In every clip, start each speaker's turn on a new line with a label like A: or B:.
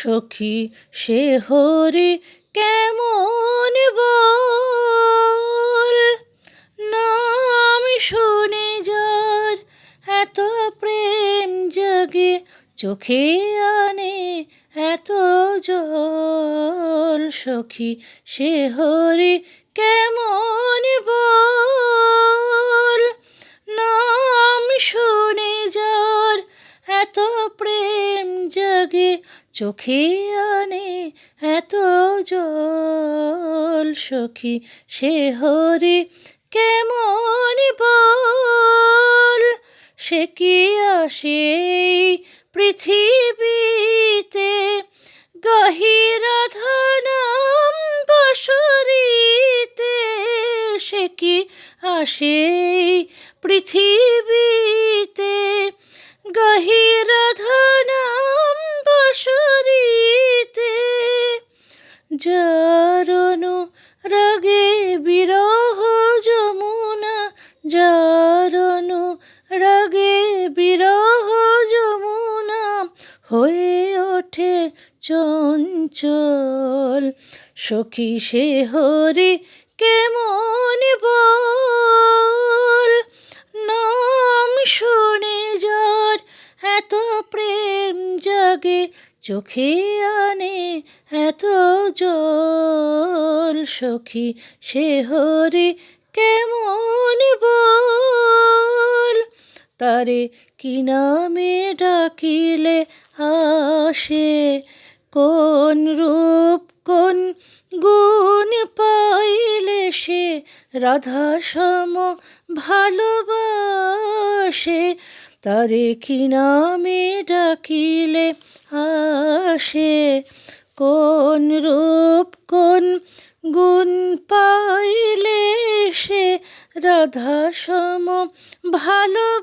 A: সখী সে হরি কেমন বল, নাম শুনে যার এত প্রেম জাগে, চোখে আনে এত জল। সখী সে হরি কেমন বল, নাম শুনে যার এত প্রেম জাগে, চোখে আনে এত জল। সখী সে হরি কেমন বল, সে কি আসে পৃথিবীতে, গাহি রাধা নাম বাঁশরীতে। সে কি আসে পৃথিবীতে, গাহি রাধা নাম বাঁশরীতে। যার অনুরাগে বিরহ যমুনা, যার অনুরাগে বিরহ যমুনা হয়ে ওঠে চঞ্চল। সখী সে হরি কেমন বল, নাম শুনে যার এত প্রেম জাগে, চোখে আনে এত জল। সখী সে হরি কেমন বল, তারে কি নামে ডাকিলে আসে, কোন রূপ কোন গুণ পাইলে সে রাধা সম ভালোবাসে। তারে কি নামে ডাকিলে আসে, কোন রূপ কোন গুণ পাইলে সে রাধা সম ভালোবাসে।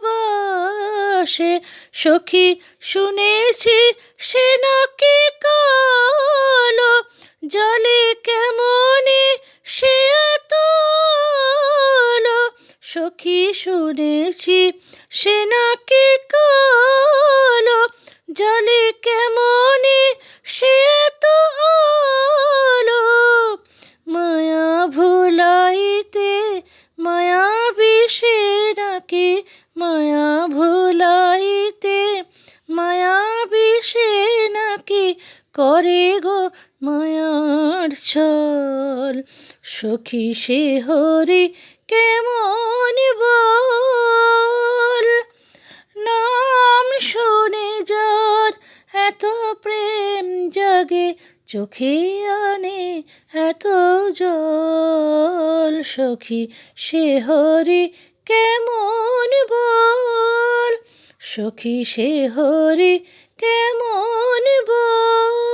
A: সখী শুনেছি সে নাকি কালো, জলে কেমনে সে আলো। সখী শুনেছি সে নাকি কালো, জলে কেমনে সে আলো। মায়া ভুলাইতে মায়া বিষে নাকি, মায়া ভুলাইতে মায়া বিষে নাকি করে গো মায়ার ছল। সখী সে হরি কেমন বল, নাম শুনে যার এত প্রেম জাগে, চোখে আনে এত জল। সখী সে হরি কেমন বল, সখী সে হরি কেমন বল।